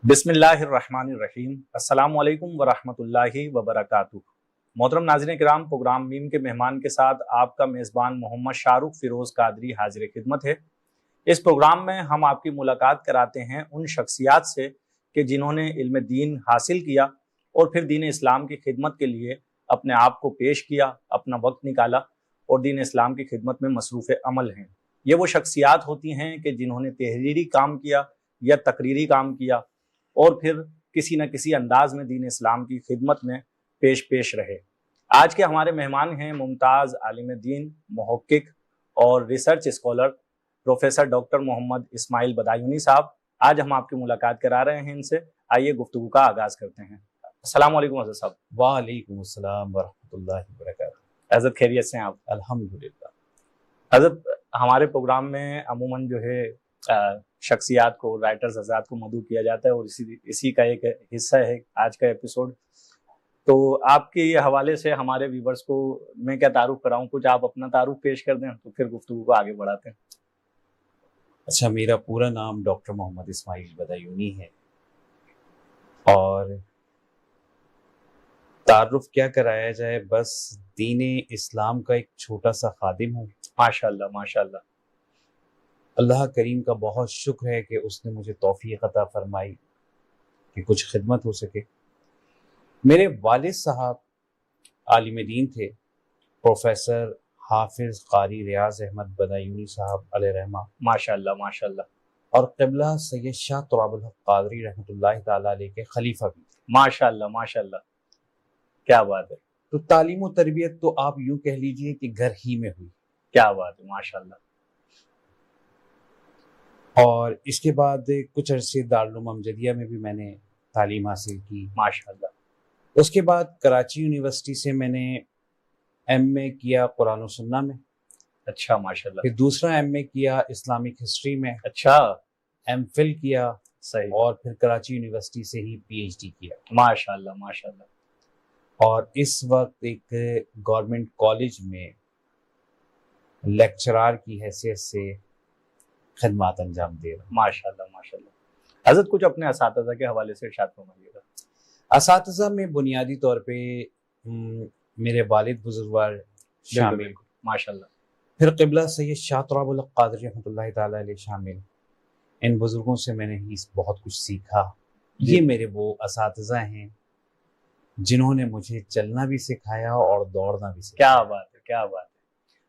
بسم اللہ الرحمن الرحیم۔ السلام علیکم ورحمۃ اللہ وبرکاتہ۔ محترم ناظرین کرام، پروگرام میم کے مہمان کے ساتھ آپ کا میزبان محمد شاہ رخ فیروز قادری حاضر خدمت ہے۔ اس پروگرام میں ہم آپ کی ملاقات کراتے ہیں ان شخصیات سے کہ جنہوں نے علم دین حاصل کیا اور پھر دین اسلام کی خدمت کے لیے اپنے آپ کو پیش کیا، اپنا وقت نکالا اور دین اسلام کی خدمت میں مصروف عمل ہیں۔ یہ وہ شخصیات ہوتی ہیں کہ جنہوں نے تحریری کام کیا یا تقریری کام کیا اور پھر کسی نہ کسی انداز میں دین اسلام کی خدمت میں پیش رہے۔ آج کے ہمارے مہمان ہیں ممتاز عالم دین، محقق اور ریسرچ اسکالر پروفیسر ڈاکٹر محمد اسماعیل بدایونی صاحب۔ آج ہم آپ کی ملاقات کرا رہے ہیں ان سے۔ آئیے گفتگو کا آغاز کرتے ہیں۔ السلام علیکم حضرت صاحب۔ وعلیکم السلام ورحمۃ اللہ وبرکاتہ۔ حضرت خیریت سے ہیں آپ؟ الحمدللہ۔ حضرت ہمارے پروگرام میں عموماً جو ہے شخصیات کو، رائٹرز حضرات کو مدعو کیا جاتا ہے اور اسی کا ایک حصہ ہے آج کا ایپیسوڈ۔ تو آپ کے حوالے سے ہمارے ویورز کو میں کیا تعارف کراؤں، کچھ آپ اپنا تعارف پیش کر دیں تو پھر گفتگو کو آگے بڑھاتے ہیں۔ اچھا، میرا پورا نام ڈاکٹر محمد اسماعیل بدایونی ہے اور تعارف کیا کرایا جائے، بس دین اسلام کا ایک چھوٹا سا خادم ہوں۔ ماشاءاللہ ماشاءاللہ۔ اللہ کریم کا بہت شکر ہے کہ اس نے مجھے توفیق عطا فرمائی کہ کچھ خدمت ہو سکے۔ میرے والد صاحب عالم دین تھے، پروفیسر حافظ قاری ریاض احمد بدایونی صاحب علیہ رحمہ، ماشاءاللہ ماشاءاللہ۔ اور قبلہ سید شاہ تراب الحق قادری رحمۃ اللہ تعالیٰ علیہ کے خلیفہ بھی تھے۔ ماشاءاللہ ماشاءاللہ، کیا بات ہے۔ تو تعلیم و تربیت تو آپ یوں کہہ لیجئے کہ گھر ہی میں ہوئی۔ کیا بات ہے، ماشاءاللہ۔ اور اس کے بعد کچھ عرصے دارالعلوم امجدیہ میں بھی میں نے تعلیم حاصل کی۔ ماشاءاللہ۔ اس کے بعد کراچی یونیورسٹی سے میں نے ایم اے کیا قرآن و سنہ میں۔ اچھا، ماشاءاللہ۔ پھر دوسرا ایم اے کیا اسلامک ہسٹری میں۔ اچھا، ایم فل کیا صحیح۔ اور پھر کراچی یونیورسٹی سے ہی پی ایچ ڈی کیا۔ ماشاءاللہ ماشاءاللہ۔ اور اس وقت ایک گورنمنٹ کالج میں لیکچرار کی حیثیت سے خدمات انجام دے رہا ہوں۔ ماشاءاللہ ماشاءاللہ۔ حضرت کچھ اپنے اساتذہ کے حوالے سے ارشاد فرمائیے گا۔ اساتذہ میں بنیادی طور پہ میرے والد بزرگوار شامل، ماشاءاللہ۔ پھر قبلہ سید شاہ تراب الحق قادری رحمۃ اللہ تعالیٰ علیہ شامل۔ ان بزرگوں سے میں نے ہی بہت کچھ سیکھا۔ یہ میرے وہ اساتذہ ہیں جنہوں نے مجھے چلنا بھی سکھایا اور دوڑنا بھی سکھایا۔ کیا بات ہے، کیا بات ہے۔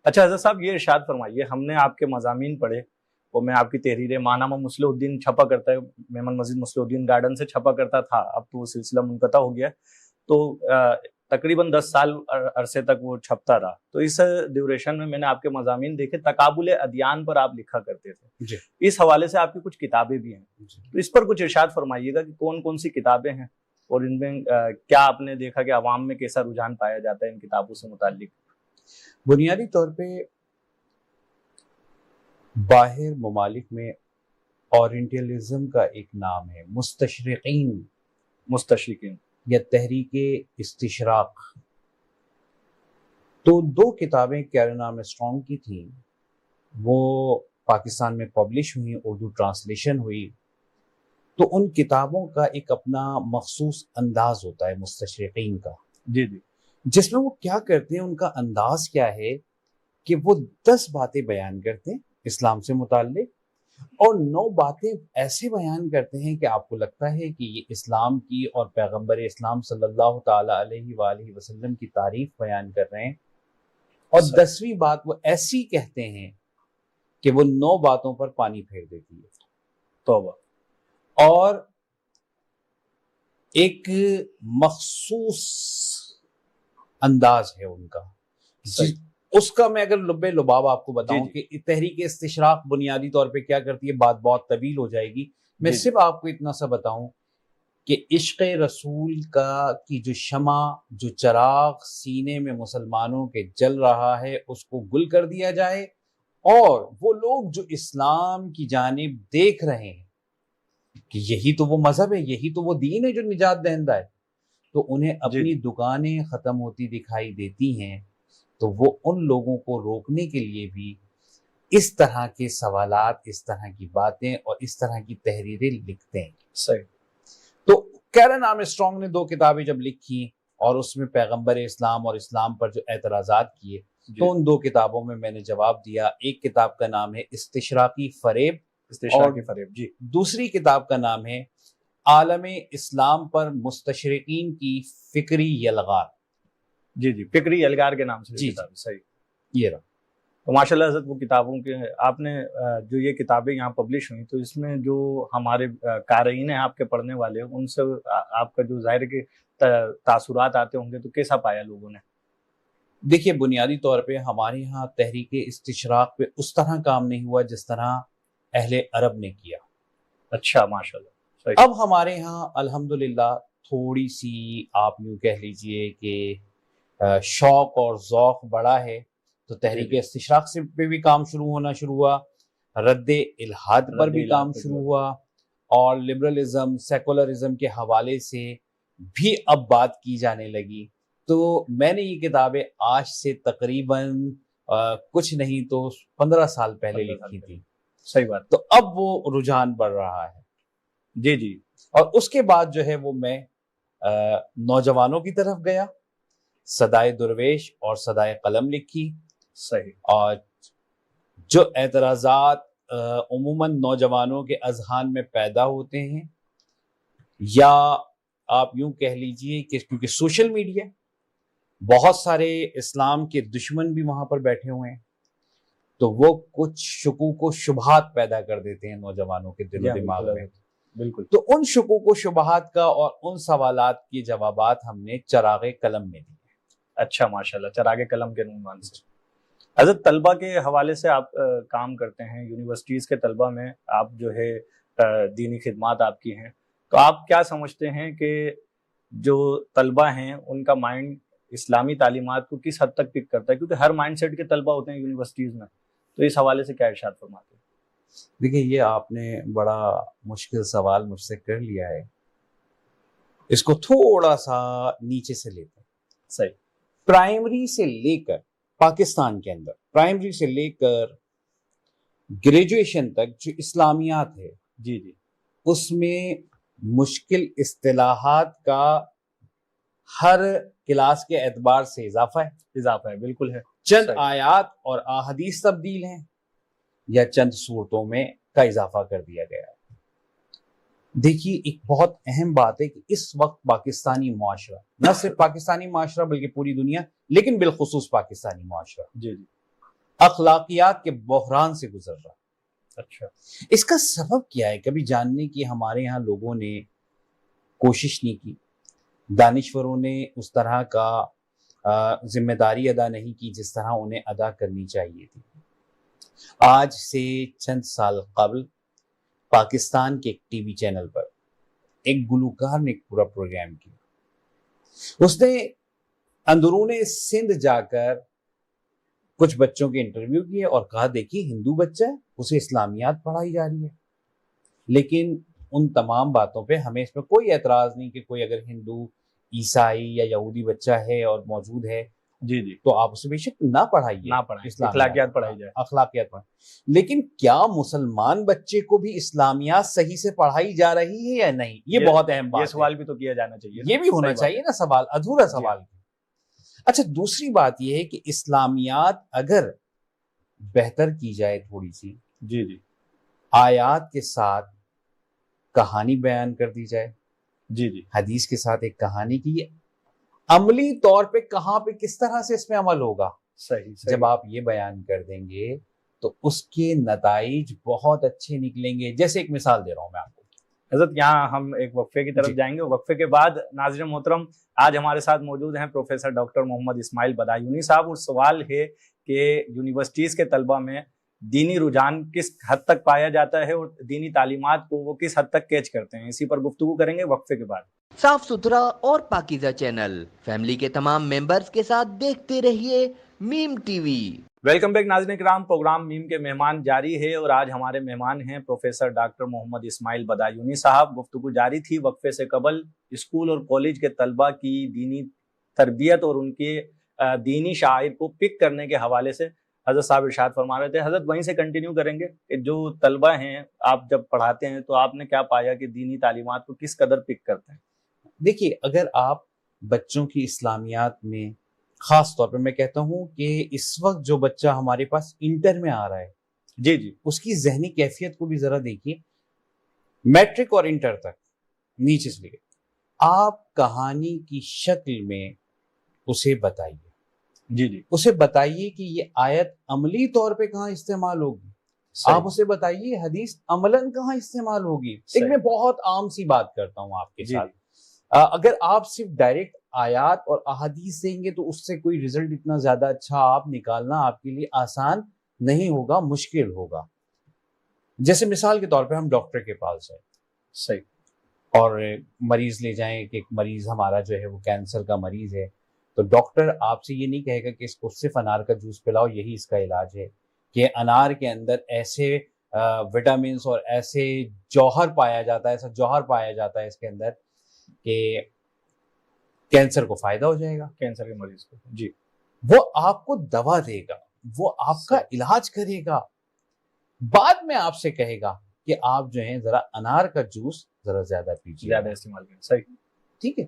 اچھا حضرت صاحب، یہ ارشاد فرمائیے، ہم نے آپ کے مضامین پڑھے اور میں آپ کی تحریریں ماہنامہ مصلح الدین چھپا کرتا ہے، میمن مسجد مصلح الدین گارڈن سے چھپا کرتا تھا، اب تو وہ سلسلہ منقطع ہو گیا، تو تقریباً 10 سال عرصے تک وہ چھپتا رہا۔ تو اس ڈیوریشن میں نے آپ کے مضامین دیکھے، تقابل ادیان پر آپ لکھا کرتے تھے جی۔ اس حوالے سے آپ کی کچھ کتابیں بھی ہیں، تو اس پر کچھ ارشاد فرمائیے گا کہ کون کون سی کتابیں ہیں اور ان میں کیا آپ نے دیکھا کہ عوام میں کیسا رجحان پایا جاتا ہے ان کتابوں سے متعلق؟ بنیادی طور پہ باہر ممالک میں اورینٹیلزم کا ایک نام ہے مستشرقین یا تحریک استشراق۔ تو 2 کتابیں کیرن آرمسٹرانگ کی تھیں، وہ پاکستان میں پبلش ہوئی، اردو ٹرانسلیشن ہوئی۔ تو ان کتابوں کا ایک اپنا مخصوص انداز ہوتا ہے مستشرقین کا، جی جی، جس میں وہ کیا کرتے ہیں، ان کا انداز کیا ہے کہ وہ 10 باتیں بیان کرتے ہیں اسلام سے متعلق اور 9 باتیں ایسے بیان کرتے ہیں کہ آپ کو لگتا ہے کہ یہ اسلام کی اور پیغمبر اسلام صلی اللہ تعالی علیہ وآلہ وسلم کی تعریف بیان کر رہے ہیں، اور 10ویں بات وہ ایسی کہتے ہیں کہ وہ 9 باتوں پر پانی پھیر دیتی ہے۔ توبہ۔ اور ایک مخصوص انداز ہے ان کا، اس کا میں اگر لبے لباب آپ کو بتاؤں کہ تحریک استشراق بنیادی طور پہ کیا کرتی ہے، بات بہت طویل ہو جائے گی، میں صرف آپ کو اتنا سا بتاؤں کہ عشق رسول کی جو شمع، جو چراغ سینے میں مسلمانوں کے جل رہا ہے، اس کو گل کر دیا جائے، اور وہ لوگ جو اسلام کی جانب دیکھ رہے ہیں کہ یہی تو وہ مذہب ہے، یہی تو وہ دین ہے جو نجات دہندہ ہے، تو انہیں اپنی دکانیں ختم ہوتی دکھائی دیتی ہیں، تو وہ ان لوگوں کو روکنے کے لیے بھی اس طرح کے سوالات، اس طرح کی باتیں اور اس طرح کی تحریریں لکھتے ہیں۔ صحیح۔ کیرن آرمسٹرانگ نے 2 کتابیں جب لکھی اور اس میں پیغمبر اسلام اور اسلام پر جو اعتراضات کیے تو ان 2 کتابوں میں میں نے جواب دیا. ایک کتاب کا نام ہے استشراقی فریب، جی. دوسری کتاب کا نام ہے عالم اسلام پر مستشرقین کی فکری یلغار. جی جی، فکری یلغار کے نام سے. جی صحیح. یہ رہا. تو ماشاء اللہ حضرت وہ کتابوں کے آپ نے جو یہ کتابیں یہاں پبلش ہوئی تو اس میں جو ہمارے قارئین ہیں آپ کے پڑھنے والے ہیں ان سے آپ کا جو ظاہر کے تاثرات آتے ہوں گے تو کیسا پایا لوگوں نے؟ دیکھیے بنیادی طور پہ ہمارے ہاں تحریک استشراق پہ اس طرح کام نہیں ہوا جس طرح اہل عرب نے کیا. اچھا ماشاء اللہ. اب ہمارے ہاں الحمدللہ تھوڑی سی آپ یوں کہہ لیجئے کہ شوق اور ذوق بڑا ہے تو تحریک استشراق سے پہ بھی کام ہونا شروع ہوا، رد الحاد پر بھی کام شروع ہوا، اور لبرلزم سیکولرزم کے حوالے سے بھی اب بات کی جانے لگی. تو میں نے یہ کتابیں آج سے تقریباً کچھ نہیں تو 15 سال پہلے لکھی تھی. صحیح بات. تو اب وہ رجحان بڑھ رہا ہے. جی جی. اور اس کے بعد جو ہے وہ میں نوجوانوں کی طرف گیا، صدائے درویش اور صدائے قلم لکھی. صحیح. اور جو اعتراضات عموماً نوجوانوں کے اذہان میں پیدا ہوتے ہیں، یا آپ یوں کہہ لیجئے کہ کیونکہ سوشل میڈیا بہت سارے اسلام کے دشمن بھی وہاں پر بیٹھے ہوئے ہیں تو وہ کچھ شکوک و شبہات پیدا کر دیتے ہیں نوجوانوں کے دل و دماغ میں. بالکل. تو ان شکوک و شبہات کا اور ان سوالات کے جوابات ہم نے چراغ قلم میں دیے. اچھا ماشاءاللہ، چراغ قلم کے عنوان سے. حضرت طلبہ کے حوالے سے آپ کام کرتے ہیں، یونیورسٹیز کے طلبہ میں آپ جو ہے دینی خدمات آپ کی ہیں، تو آپ کیا سمجھتے ہیں کہ جو طلبہ ہیں ان کا مائنڈ اسلامی تعلیمات کو کس حد تک پک کرتا ہے؟ کیونکہ ہر مائنڈ سیٹ کے طلبہ ہوتے ہیں یونیورسٹیز میں، تو اس حوالے سے کیا ارشاد فرماتے ہیں؟ دیکھیں یہ آپ نے بڑا مشکل سوال مجھ سے کر لیا ہے. اس کو تھوڑا سا نیچے سے لیتے ہیں. صحیح. پرائمری سے لے کر پاکستان کے اندر پرائمری سے لے کر گریجویشن تک جو اسلامیات ہے جی جی اس میں مشکل اصطلاحات کا ہر کلاس کے اعتبار سے اضافہ ہے. بالکل ہے. چند آیات اور احادیث تبدیل ہیں یا چند صورتوں میں کا اضافہ کر دیا گیا ہے. دیکھیے ایک بہت اہم بات ہے کہ اس وقت پاکستانی معاشرہ، نہ صرف پاکستانی معاشرہ بلکہ پوری دنیا، لیکن بالخصوص پاکستانی معاشرہ جی جی اخلاقیات کے بحران سے گزر رہا. اچھا. اس کا سبب کیا ہے کبھی جاننے کی ہمارے یہاں لوگوں نے کوشش نہیں کی، دانشوروں نے اس طرح کا ذمہ داری ادا نہیں کی جس طرح انہیں ادا کرنی چاہیے تھی. آج سے چند سال قبل پاکستان کے ایک ٹی وی چینل پر ایک گلوکار نے ایک پورا پروگرام کیا. اس نے اندرون سندھ جا کر کچھ بچوں کے انٹرویو کیے اور کہا دیکھیے ہندو بچہ ہے اسے اسلامیات پڑھائی جا رہی ہے، لیکن ان تمام باتوں پہ ہمیں اس میں کوئی اعتراض نہیں کہ کوئی اگر ہندو عیسائی یا یہودی بچہ ہے اور موجود ہے جی جی تو آپ اسے بے شک نہ پڑھائیے، اخلاقیات پڑھائی جائے. اخلاقیات پڑھائیں. لیکن کیا مسلمان بچے کو بھی اسلامیات صحیح سے پڑھائی جا رہی ہے یا نہیں؟ یہ بہت اہم بات ہے. یہ سوال بھی تو کیا جانا چاہیے، یہ بھی ہونا چاہیے نا سوال، ادھورا سوال. اچھا دوسری بات یہ ہے کہ اسلامیات اگر بہتر کی جائے تھوڑی سی، جی جی آیات کے ساتھ کہانی بیان کر دی جائے، جی جی حدیث کے ساتھ ایک کہانی کی، عملی طور پہ کہاں پہ کس طرح سے اس میں عمل ہوگا، صحیح. جب آپ یہ بیان کر دیں گے تو اس کے نتائج بہت اچھے نکلیں گے. جیسے ایک مثال دے رہا ہوں میں آپ کو. حضرت یہاں ہم ایک وقفے کی طرف جائیں گے، وقفے کے بعد ناظرین محترم آج ہمارے ساتھ موجود ہیں پروفیسر ڈاکٹر محمد اسماعیل بدایونی صاحب. اور سوال ہے کہ یونیورسٹیز کے طلبہ میں دینی رجحان کس حد تک پایا جاتا ہے اور دینی تعلیمات کو وہ کس حد تک کیچ کرتے ہیں، اسی پر گفتگو کریں گے وقفے کے بعد. صاف ستھرا اور پاکیزہ چینل فیملی کے تمام ممبرز کے ساتھ دیکھتے رہیے میم ٹی وی. ویلکم بیک ناظرین کرام، پروگرام میم کے مہمان جاری ہے اور آج ہمارے مہمان ہیں پروفیسر ڈاکٹر محمد اسماعیل بدایونی صاحب. گفتگو جاری تھی وقفے سے قبل اسکول اور کالج کے طلبہ کی دینی تربیت اور ان کے دینی شعائر کو پک کرنے کے حوالے سے حضرت صاحب ارشاد فرما رہے تھے. حضرت وہیں سے کنٹینیو کریں گے کہ جو طلبہ ہیں آپ جب پڑھاتے ہیں تو آپ نے کیا پایا کہ دینی تعلیمات کو کس قدر پک کرتے ہیں؟ دیکھیے اگر آپ بچوں کی اسلامیات میں خاص طور پہ میں کہتا ہوں کہ اس وقت جو بچہ ہمارے پاس انٹر میں آ رہا ہے جی جی اس کی ذہنی کیفیت کو بھی ذرا دیکھیے. میٹرک اور انٹر تک نیچے سے لے آپ کہانی کی شکل میں اسے بتائیے. جی جی اسے بتائیے کہ یہ آیت عملی طور پہ کہاں استعمال ہوگی. آپ اسے بتائیے حدیث عملاً کہاں استعمال ہوگی. ایک میں بہت عام سی بات کرتا ہوں آپ کے ساتھ. اگر آپ صرف ڈائریکٹ آیات اور احادیث دیں گے تو اس سے کوئی رزلٹ اتنا زیادہ اچھا آپ نکالنا آپ کے لیے آسان نہیں ہوگا, مشکل ہوگا. جیسے مثال کے طور پہ ہم ڈاکٹر کے پاس ہیں صحیح اور مریض لے جائیں کہ ایک مریض ہمارا جو ہے وہ کینسر کا مریض ہے, تو ڈاکٹر آپ سے یہ نہیں کہے گا کہ اس کو صرف انار کا جوس پلاؤ یہی اس کا علاج ہے, کہ انار کے اندر ایسے وٹامنس اور ایسے جوہر پایا جاتا ہے, ایسا جوہر پایا جاتا ہے اس کے اندر کہ کینسر کو فائدہ ہو جائے گا. کینسر کے مریض کو جی وہ آپ کو دوا دے گا, وہ آپ کا علاج کرے گا, بعد میں آپ سے کہے گا کہ آپ جو ہیں ذرا انار کا جوس ذرا زیادہ پیجیے, زیادہ استعمال کریں. صحیح ٹھیک ہے.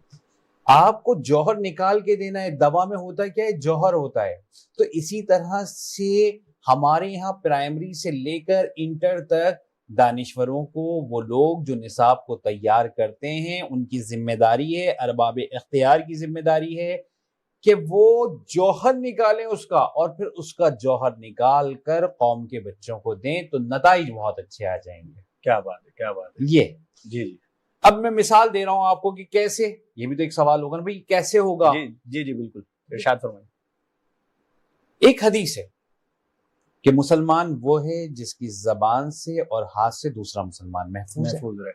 آپ کو جوہر نکال کے دینا ہے. دوا میں ہوتا ہے کیا ہے, جوہر ہوتا ہے. تو اسی طرح سے ہمارے یہاں پرائمری سے لے کر انٹر تک دانشوروں کو, وہ لوگ جو نصاب کو تیار کرتے ہیں, ان کی ذمہ داری ہے, ارباب اختیار کی ذمہ داری ہے کہ وہ جوہر نکالیں اس کا, اور پھر اس کا جوہر نکال کر قوم کے بچوں کو دیں, تو نتائج بہت اچھے آ جائیں گے. کیا بات ہے, کیا بات ہے. یہ جی جی اب میں مثال دے رہا ہوں آپ کو کہ کیسے, یہ بھی تو ایک سوال ہوگا نا بھائی کیسے ہوگا. جی جی جی بالکل ارشاد فرمائیں. ایک حدیث ہے کہ مسلمان وہ ہے جس کی زبان سے اور ہاتھ سے دوسرا مسلمان محفوظ ہے.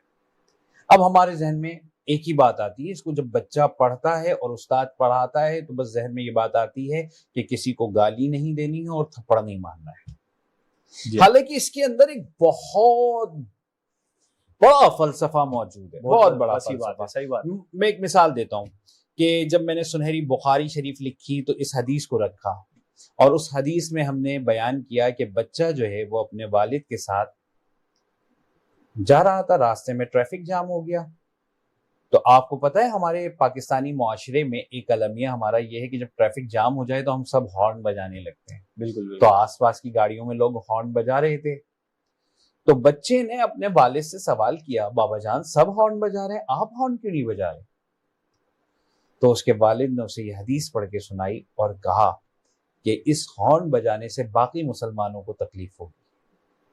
اب ہمارے ذہن میں ایک ہی بات آتی ہے, اس کو جب بچہ پڑھتا ہے اور استاد پڑھاتا ہے تو بس ذہن میں یہ بات آتی ہے کہ کسی کو گالی نہیں دینی ہے اور تھپڑ نہیں مارنا ہے. حالانکہ اس کے اندر ایک بہت بڑا فلسفہ موجود ہے, بہت بڑا فلسفہ. صحیح بات. میں ایک مثال دیتا ہوں کہ جب میں نے سنہری بخاری شریف لکھی تو اس حدیث کو رکھا, اور اس حدیث میں ہم نے بیان کیا کہ بچہ جو ہے وہ اپنے والد کے ساتھ جا رہا تھا, راستے میں ٹریفک جام ہو گیا. تو آپ کو پتہ ہے ہمارے پاکستانی معاشرے میں ایک المیہ ہمارا یہ ہے کہ جب ٹریفک جام ہو جائے تو ہم سب ہارن بجانے لگتے ہیں. بالکل تو آس پاس کی گاڑیوں میں لوگ ہارن بجا رہے تھے, تو بچے نے اپنے والد سے سوال کیا, بابا جان سب ہارن بجا رہے ہیں, آپ ہارن کیوں نہیں بجا رہے؟ تو اس کے والد نے اسے یہ حدیث پڑھ کے سنائی اور کہا کہ اس ہارن بجانے سے باقی مسلمانوں کو تکلیف ہوگی.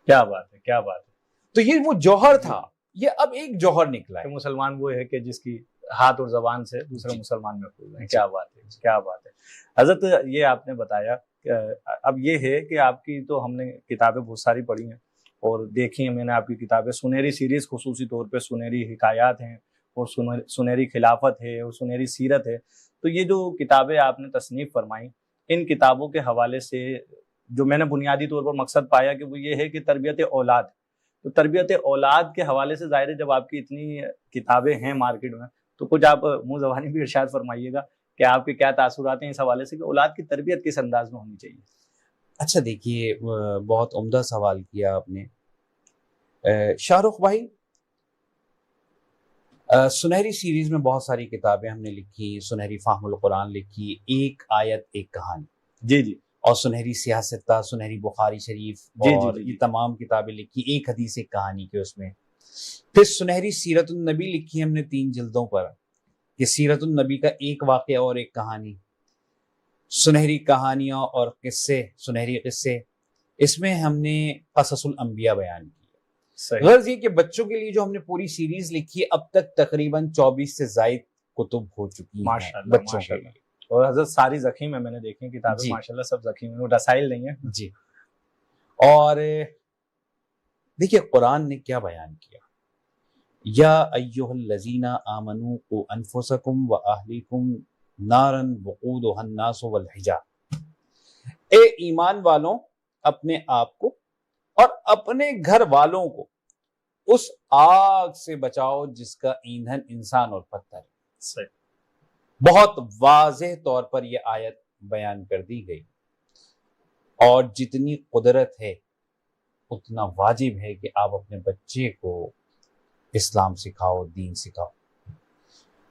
کیا بات ہے, کیا بات ہے. تو یہ وہ جوہر تھا, یہ اب ایک جوہر نکلا ہے. مسلمان وہ ہے کہ جس کی ہاتھ اور زبان سے دوسرے مسلمان محفوظ ہیں. کیا بات ہے, کیا بات ہے. حضرت یہ آپ نے بتایا, اب یہ ہے کہ آپ کی تو ہم نے کتابیں بہت ساری پڑھی ہیں اور دیکھی ہیں, میں نے آپ کی کتابیں, سنہری سیریز خصوصی طور پہ سنہری حکایات ہیں اور سنہری خلافت ہے اور سنہری سیرت ہے. تو یہ جو کتابیں آپ نے تصنیف فرمائیں, ان کتابوں کے حوالے سے جو میں نے بنیادی طور پر مقصد پایا کہ وہ یہ ہے کہ تربیت اولاد. تو تربیت اولاد کے حوالے سے ظاہر ہے جب آپ کی اتنی کتابیں ہیں مارکیٹ میں, تو کچھ آپ منہ زبانی بھی ارشاد فرمائیے گا کہ آپ کے کیا تاثرات ہیں اس حوالے سے کہ اولاد کی تربیت کس انداز میں ہونی چاہیے. اچھا دیکھیے, بہت عمدہ سوال کیا آپ نے شاہ رخ بھائی. سنہری سیریز میں بہت ساری کتابیں ہم نے لکھی, سنہری فہم القرآن لکھی, ایک آیت ایک کہانی. جی جی. اور سنہری سیاستہ, سنہری بخاری شریف, اور یہ تمام کتابیں لکھی, ایک حدیث ایک کہانی کے اس میں. پھر سنہری سیرت النبی لکھی ہم نے 3 جلدوں پر, کہ سیرت النبی کا ایک واقعہ اور ایک کہانی. سنہری کہانیاں اور قصے, سنہری قصے, اس میں ہم نے قصص الانبیاء بیان کی. غرض یہ کہ بچوں کے لیے جو ہم نے پوری سیریز لکھی ہے, اب تک تقریباً 24 سے زائد کتب ہو چکی ہیں بچوں کے لیے. اور حضرت ساری زخیم ہے, میں نے دیکھی کتابیں ماشاءاللہ سب زخیم ہیں, وہ رسائل نہیں ہیں. جی. اور دیکھیے قرآن نے کیا بیان کیا, یا ایھا الذین آمنوا قوا انفسکم واہلیکم نارا وقودھا الناس والحجارہ. اے ایمان والوں, اپنے آپ کو اور اپنے گھر والوں کو اس آگ سے بچاؤ جس کا ایندھن انسان اور پتھر ہے. صحیح. بہت واضح طور پر یہ آیت بیان کر دی گئی, اور جتنی قدرت ہے اتنا واجب ہے کہ آپ اپنے بچے کو اسلام سکھاؤ, دین سکھاؤ.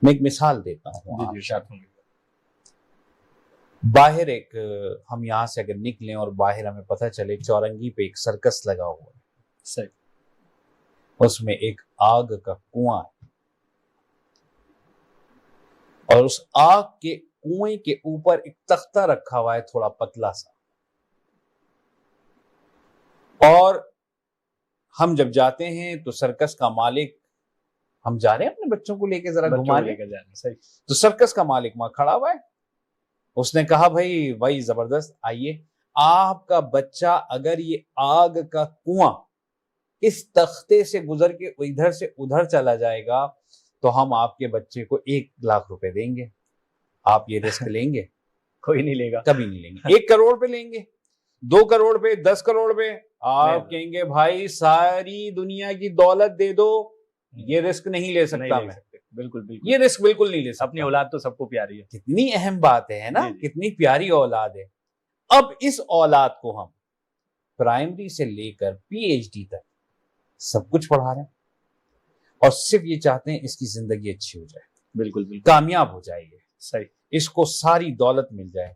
میں ایک مثال دیتا ہوں. جی جی باہر ایک ہم یہاں سے اگر نکلیں اور باہر ہمیں پتہ چلے چورنگی پہ ایک سرکس لگا ہوا ہے, صحیح, اس میں ایک آگ کا کنواں ہے, اور اس آگ کے کنویں کے اوپر ایک تختہ رکھا ہوا ہے تھوڑا پتلا سا, اور ہم جب جاتے ہیں تو سرکس کا مالک, ہم جا رہے ہیں اپنے بچوں کو لے کے ذرا گھمانے, تو سرکس کا مالک وہاں کھڑا ہوا ہے. اس نے کہا بھائی زبردست, آئیے, آپ کا بچہ اگر یہ آگ کا کنواں اس تختے سے گزر کے ادھر سے ادھر چلا جائے گا تو ہم آپ کے بچے کو 1,00,000 روپے دیں گے. آپ یہ رسک لیں گے؟ کوئی نہیں لے گا, کبھی نہیں لیں گے. 1 کروڑ پہ لیں گے, 2 کروڑ پہ, 10 کروڑ پہ, آپ کہیں گے بھائی ساری دنیا کی دولت دے دو, یہ رسک نہیں لے سکتا میں. بالکل بالکل, یہ رسک بالکل نہیں لے سکتا. اپنی اولاد تو سب کو پیاری ہے. کتنی اہم بات ہے نا, کتنی پیاری اولاد ہے. اب اس اولاد کو ہم پرائمری سے لے کر PhD تک سب کچھ پڑھا رہے ہیں, اور صرف یہ چاہتے ہیں اس کی زندگی اچھی ہو جائے, بالکل بالکل, کامیاب ہو جائے, صحیح, اس کو ساری دولت مل جائے.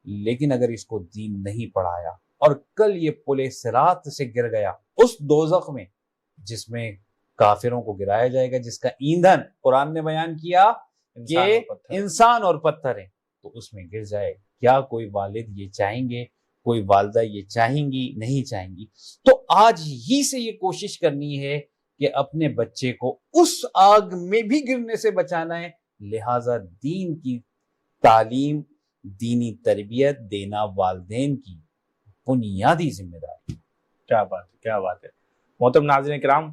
لیکن اگر اس کو دین نہیں پڑھایا اور کل یہ پل صراط سے گر گیا اس دوزخ میں جس میں کافروں کو گرایا جائے گا, جس کا ایندھن قرآن نے بیان کیا کہ انسان اور پتھر ہیں, تو اس میں گر جائے, کیا کوئی والد یہ چاہیں گے؟ کوئی والدہ یہ چاہیں گی؟ نہیں چاہیں گی. تو آج ہی سے یہ کوشش کرنی ہے کہ اپنے بچے کو اس آگ میں بھی گرنے سے بچانا ہے. لہذا دین کی تعلیم, دینی تربیت دینا والدین کی بنیادی ذمہ داری. کیا بات ہے, کیا بات ہے. محترم ناظرین کرام,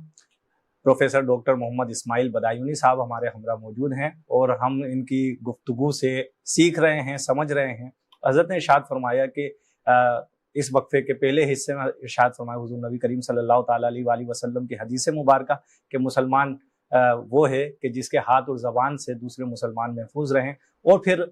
پروفیسر ڈاکٹر محمد اسماعیل بدایونی صاحب ہمارے ہمراہ موجود ہیں, اور ہم ان کی گفتگو سے سیکھ رہے ہیں, سمجھ رہے ہیں. حضرت نے ارشاد فرمایا کہ اس وقفے کے پہلے حصے میں ارشاد فرمایا حضور نبی کریم صلی اللہ تعالی علیہ وآلہ وسلم کی حدیث مبارکہ کہ مسلمان وہ ہے کہ جس کے ہاتھ اور زبان سے دوسرے مسلمان محفوظ رہیں. اور پھر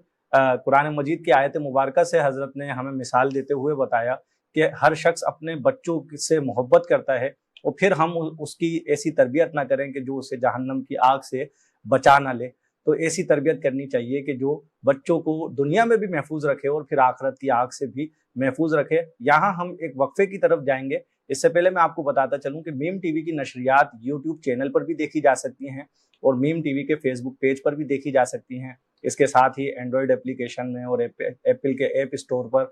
قرآن مجید کی آیت مبارکہ سے حضرت نے ہمیں مثال دیتے ہوئے بتایا کہ ہر شخص اپنے بچوں سے محبت کرتا ہے, اور پھر ہم اس کی ایسی تربیت نہ کریں کہ جو اسے جہنم کی آگ سے بچا نہ لے. تو ایسی تربیت کرنی چاہیے کہ جو بچوں کو دنیا میں بھی محفوظ رکھے اور پھر آخرت کی آگ سے بھی محفوظ رکھے. یہاں ہم ایک وقفے کی طرف جائیں گے. اس سے پہلے میں آپ کو بتاتا چلوں کہ میم ٹی وی کی نشریات YouTube چینل پر بھی دیکھی جا سکتی ہیں, اور میم ٹی وی کے فیس بک پیج پر بھی دیکھی جا سکتی ہیں. اس کے ساتھ ہی اینڈرائڈ اپلیکیشن میں اور ایپل کے ایپ اسٹور پر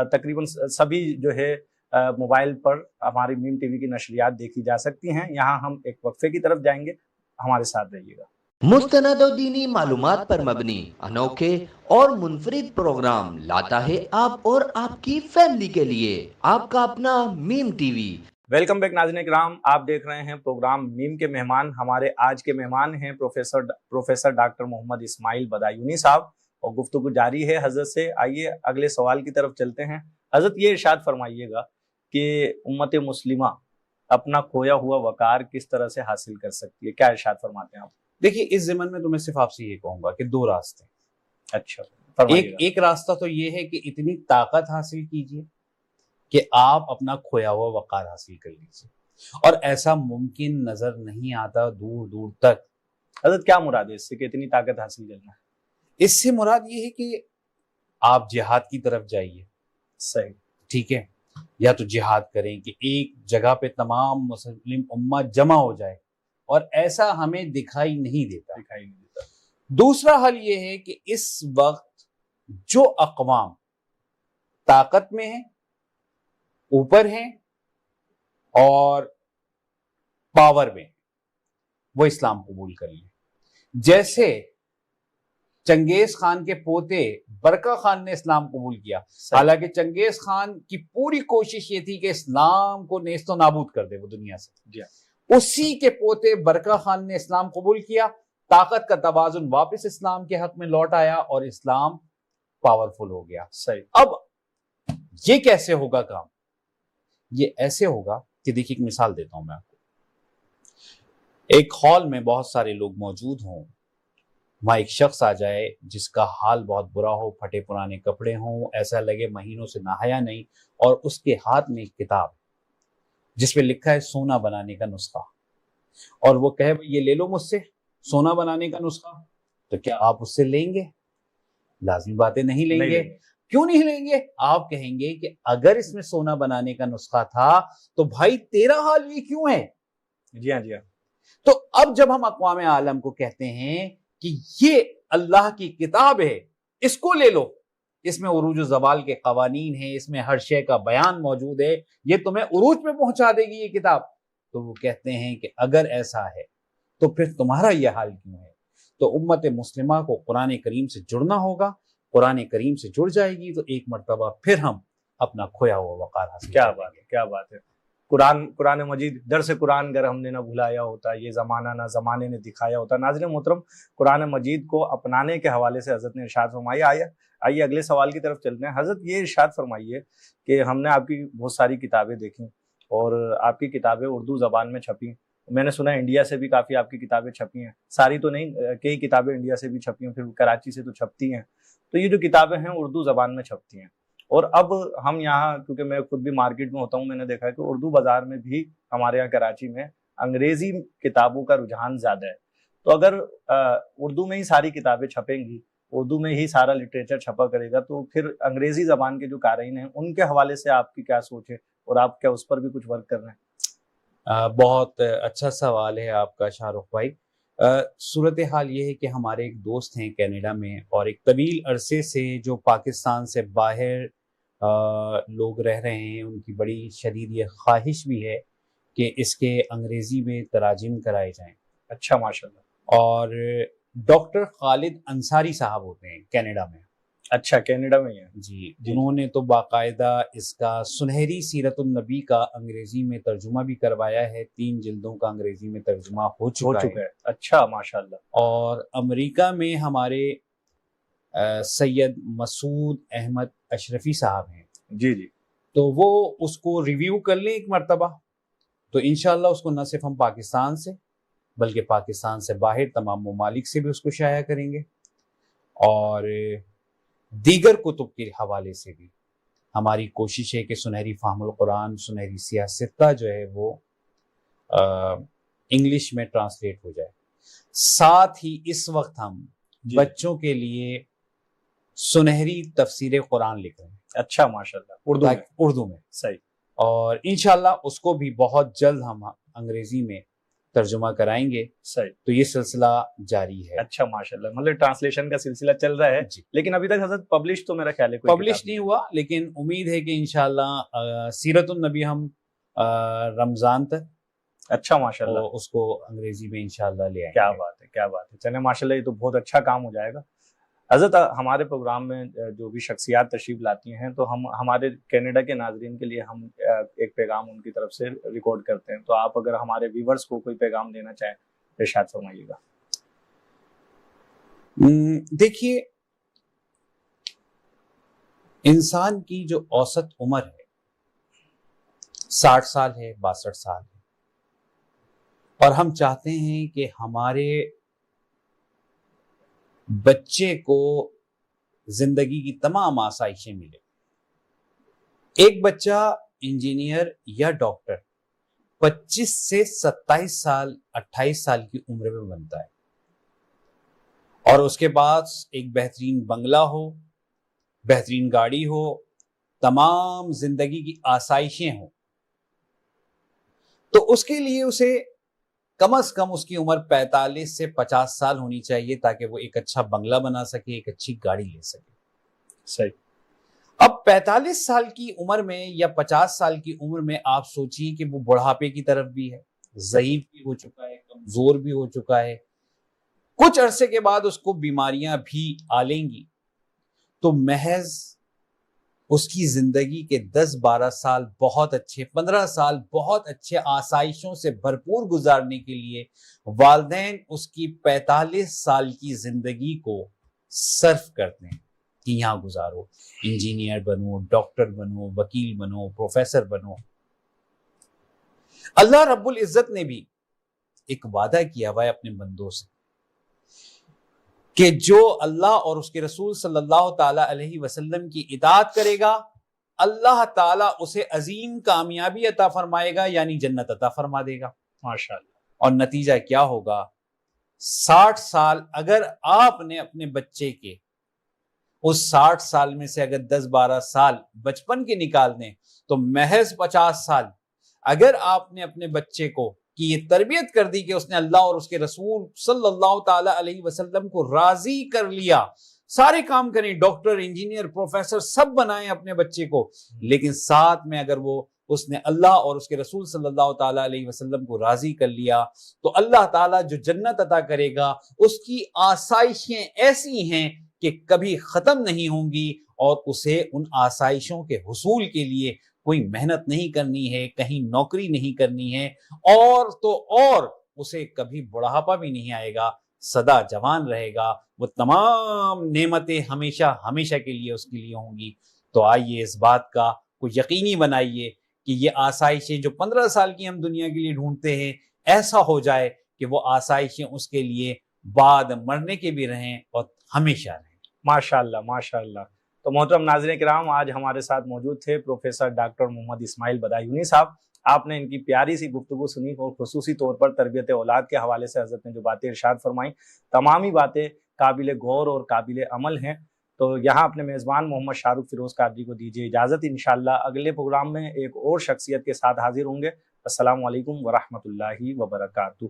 تقریباً سبھی جو ہے موبائل پر ہماری میم ٹی وی کی نشریات دیکھی جا سکتی ہیں. یہاں ہم ایک وقفے کی طرف جائیں گے, ہمارے ساتھ رہیے گا. مستند و دینی معلومات پر مبنی انوکھے اور منفرد پروگرام لاتا ہے آپ اور آپ کی فیملی کے لیے آپ کا اپنا میم ٹی وی. ویلکم بیک ناظرین کرام, آپ دیکھ رہے ہیں پروگرام میم کے مہمان. ہمارے آج کے مہمان ہیں پروفیسر ڈاکٹر محمد اسماعیل بدایونی صاحب, اور گفتگو جاری ہے حضرت سے. آئیے اگلے سوال کی طرف چلتے ہیں. حضرت یہ ارشاد فرمائیے گا کہ امت مسلمہ اپنا کھویا ہوا وقار کس طرح سے حاصل کر سکتی ہے, کیا ارشاد فرماتے ہیں آپ؟ دیکھیے اس ضمن میں تو میں صرف آپ سے یہ کہوں گا کہ 2 راستے. اچھا, ایک راستہ تو یہ ہے کہ اتنی طاقت حاصل کیجئے کہ آپ اپنا کھویا ہوا وقار حاصل کر لیجئے, اور ایسا ممکن نظر نہیں آتا دور دور تک. حضرت کیا مراد ہے اس سے کہ اتنی طاقت حاصل کرنا ہے؟ اس سے مراد یہ ہے کہ آپ جہاد کی طرف جائیے. صحیح, ٹھیک ہے, یا تو جہاد کریں کہ ایک جگہ پہ تمام مسلم امت جمع ہو جائے, اور ایسا ہمیں دکھائی نہیں دیتا. دوسرا حل یہ ہے کہ اس وقت جو اقوام طاقت میں ہیں, اوپر ہیں اور پاور میں, وہ اسلام قبول کر لیں. جیسے چنگیز خان کے پوتے برقع خان نے اسلام قبول کیا, حالانکہ چنگیز خان کی پوری کوشش یہ تھی کہ اسلام کو نیست و نابود کر دے وہ دنیا سے. اسی کے پوتے برقع خان نے اسلام قبول کیا, طاقت کا توازن واپس اسلام کے حق میں لوٹ آیا اور اسلام پاورفل ہو گیا. صحیح. اب یہ کیسے ہوگا کام؟ یہ ایسے ہوگا کہ دیکھیے ایک مثال دیتا ہوں میں آپ کو. ایک ہال میں بہت سارے لوگ موجود ہوں, وہاں ایک شخص آ جائے جس کا حال بہت برا ہو, پھٹے پرانے کپڑے ہوں, ایسا لگے مہینوں سے نہایا نہیں, اور اس کے ہاتھ میں ایک کتاب جس پہ لکھا ہے سونا بنانے کا نسخہ, اور وہ کہے یہ لے لو مجھ سے سونا بنانے کا نسخہ. تو کیا آپ اس سے لیں گے؟ لازمی باتیں نہیں لیں گے. کیوں نہیں لیں گے؟ آپ کہیں گے کہ اگر اس میں سونا بنانے کا نسخہ تھا تو بھائی تیرا حال یہ کیوں ہے؟ جی ہاں جی ہاں. تو اب جب ہم اقوام عالم کو کہتے ہیں کہ یہ اللہ کی کتاب ہے، اس کو لے لو، اس میں عروج و زوال کے قوانین ہیں، اس میں ہر شے کا بیان موجود ہے، یہ تمہیں عروج پہ پہنچا دے گی یہ کتاب، تو وہ کہتے ہیں کہ اگر ایسا ہے تو پھر تمہارا یہ حال کیوں ہے؟ تو امت مسلمہ کو قرآن کریم سے جڑنا ہوگا. قرآن کریم سے جڑ جائے گی تو ایک مرتبہ پھر ہم اپنا کھویا ہوا وقار حاصل. کیا بات ہے، کیا بات ہے. قرآن مجید، درس قرآن اگر ہم نے نہ بھلایا ہوتا، یہ زمانہ نہ زمانے نے دکھایا ہوتا. ناظرین محترم، قرآن مجید کو اپنانے کے حوالے سے حضرت نے ارشاد فرمایا. آئیے اگلے سوال کی طرف چلتے ہیں. حضرت یہ ارشاد فرمائیے کہ ہم نے آپ کی بہت ساری کتابیں دیکھیں اور آپ کی کتابیں اردو زبان میں چھپی. میں نے سنا انڈیا سے بھی کافی آپ کی کتابیں چھپی ہیں، ساری تو نہیں، کئی کتابیں انڈیا سے بھی چھپی ہیں، پھر کراچی سے تو چھپتی ہیں. تو یہ جو کتابیں ہیں اردو زبان میں چھپتی ہیں. اور اب ہم یہاں، کیونکہ میں خود بھی مارکیٹ میں ہوتا ہوں، میں نے دیکھا ہے کہ اردو بازار میں بھی ہمارے یہاں کراچی میں انگریزی کتابوں کا رجحان زیادہ ہے. تو اگر اردو میں ہی ساری کتابیں چھپیں گی، اردو میں ہی سارا لٹریچر چھپا کرے گا، تو پھر انگریزی زبان کے جو قارئین ہیں ان کے حوالے سے آپ کی کیا سوچ ہے اور آپ کیا اس پر بھی کچھ ورک کر رہے ہیں؟ بہت اچھا سوال ہے آپ کا شاہ رخ بھائی. صورتحال یہ ہے کہ ہمارے ایک دوست ہیں کینیڈا میں، اور ایک طویل عرصے سے جو پاکستان سے باہر لوگ رہ رہے ہیں، ان کی بڑی شدید یہ خواہش بھی ہے کہ اس کے انگریزی میں تراجم کرائے جائیں. اچھا، ماشاءاللہ. اور ڈاکٹر خالد انصاری صاحب ہوتے ہیں کینیڈا میں. اچھا، کینیڈا میں ہی ہے. جی، انہوں نے تو باقاعدہ اس کا سنہری سیرت النبی کا انگریزی میں ترجمہ بھی کروایا ہے. 3 جلدوں کا انگریزی میں ترجمہ ہو چکا ہے. اچھا، ماشاءاللہ. اور امریکہ میں ہمارے سید مسعود احمد اشرفی صاحب ہیں. جی جی. تو وہ اس کو ریویو کر لیں ایک مرتبہ، تو انشاءاللہ اس کو نہ صرف ہم پاکستان سے بلکہ پاکستان سے باہر تمام ممالک سے بھی اس کو شائع کریں گے. اور دیگر کتب کے حوالے سے بھی ہماری کوشش ہے کہ سنہری فہم القرآن، سنہری سیاستہ جو ہے وہ انگلش میں ٹرانسلیٹ ہو جائے. ساتھ ہی اس وقت ہم بچوں کے لیے سنہری تفسیر قرآن لکھ رہے ہیں. اچھا، ماشاءاللہ. اردو میں. صحیح. اور انشاءاللہ اس کو بھی بہت جلد ہم انگریزی میں ترجمہ کرائیں گے. صحیح. تو یہ سلسلہ جاری ہے. اچھا، ماشاءاللہ. مطلب ٹرانسلیشن کا سلسلہ چل رہا ہے. جی. لیکن ابھی تک حضرت پبلش تو میرا خیال ہے پبلش نہیں ہوا، لیکن امید ہے کہ انشاءاللہ سیرت النبی ہم رمضان تک. اچھا، ماشاءاللہ. اس کو انگریزی میں انشاءاللہ لے آئیں گے. کیا بات ہے، کیا بات ہے. چلیں ماشاءاللہ، یہ تو بہت اچھا کام ہو جائے گا. حضرت ہمارے پروگرام میں جو بھی شخصیات تشریف لاتی ہیں تو ہم ہمارے کینیڈا کے ناظرین کے لیے ہم ایک پیغام ان کی طرف سے ریکارڈ کرتے ہیں. تو آپ اگر ہمارے ویورز کو کوئی پیغام دینا چاہیں ارشاد فرمائیے گا. دیکھیے، انسان کی جو اوسط عمر ہے 60 سال ہے، 62 سال ہے، اور ہم چاہتے ہیں کہ ہمارے بچے کو زندگی کی تمام آسائشیں ملے. ایک بچہ انجینئر یا ڈاکٹر 25 سے 27 سال 28 سال کی عمر میں بنتا ہے، اور اس کے پاس ایک بہترین بنگلہ ہو، بہترین گاڑی ہو، تمام زندگی کی آسائشیں ہوں. تو اس کے لیے اسے کم از کم اس کی عمر 45 سے 50 سال ہونی چاہیے تاکہ وہ ایک اچھا بنگلہ بنا سکے، ایک اچھی گاڑی لے سکے. صحیح. اب 45 سال کی عمر میں یا 50 سال کی عمر میں آپ سوچیے کہ وہ بڑھاپے کی طرف بھی ہے، ضعیف بھی ہو چکا ہے، کمزور بھی ہو چکا ہے. کچھ عرصے کے بعد اس کو بیماریاں بھی آ لیں گی. تو محض اس کی زندگی کے 10-12 سال بہت اچھے، 15 سال بہت اچھے آسائشوں سے بھرپور گزارنے کے لیے والدین اس کی 45 سال کی زندگی کو صرف کرتے ہیں کہ یہاں گزارو، انجینئر بنو، ڈاکٹر بنو، وکیل بنو، پروفیسر بنو. اللہ رب العزت نے بھی ایک وعدہ کیا ہوا ہے اپنے بندوں سے کہ جو اللہ اور اس کے رسول صلی اللہ تعالی علیہ وسلم کی اطاعت کرے گا، اللہ تعالیٰ اسے عظیم کامیابی عطا فرمائے گا، یعنی جنت عطا فرما دے گا. ماشاءاللہ. اور نتیجہ کیا ہوگا؟ 60 سال اگر آپ نے اپنے بچے کے اس 60 سال میں سے اگر 10-12 سال بچپن کے نکال دیں تو محض 50 سال اگر آپ نے اپنے بچے کو کی یہ تربیت کر دی کہ اس نے اللہ اور اس کے رسول صلی اللہ تعالی علیہ وسلم کو راضی کر لیا، سارے کام کریں، ڈاکٹر، انجینئر، پروفیسر سب بنائیں اپنے بچے کو، لیکن ساتھ میں اگر اس نے اللہ اور اس کے رسول صلی اللہ تعالی علیہ وسلم کو راضی کر لیا تو اللہ تعالیٰ جو جنت عطا کرے گا اس کی آسائشیں ایسی ہیں کہ کبھی ختم نہیں ہوں گی، اور اسے ان آسائشوں کے حصول کے لیے کوئی محنت نہیں کرنی ہے، کہیں نوکری نہیں کرنی ہے، اور تو اور اسے کبھی بڑھاپا بھی نہیں آئے گا، سدا جوان رہے گا، وہ تمام نعمتیں ہمیشہ ہمیشہ کے لیے اس کے لیے ہوں گی۔ تو آئیے اس بات کا کوئی یقینی بنائیے کہ یہ آسائشیں جو 15 سال کی ہم دنیا کے لیے ڈھونڈتے ہیں ایسا ہو جائے کہ وہ آسائشیں اس کے لیے بعد مرنے کے بھی رہیں اور ہمیشہ رہیں۔ ماشاءاللہ ماشاءاللہ۔ تو محترم ناظرین کرام، آج ہمارے ساتھ موجود تھے پروفیسر ڈاکٹر محمد اسماعیل بدایونی صاحب۔ آپ نے ان کی پیاری سی گفتگو سنی اور خصوصی طور پر تربیت اولاد کے حوالے سے حضرت نے جو باتیں ارشاد فرمائیں، تمام ہی باتیں قابل غور اور قابل عمل ہیں۔ تو یہاں اپنے میزبان محمد شاہ رخ فیروز قادری کو دیجیے اجازت، انشاءاللہ اگلے پروگرام میں ایک اور شخصیت کے ساتھ حاضر ہوں گے۔ السلام علیکم ورحمۃ اللہ وبرکاتہ۔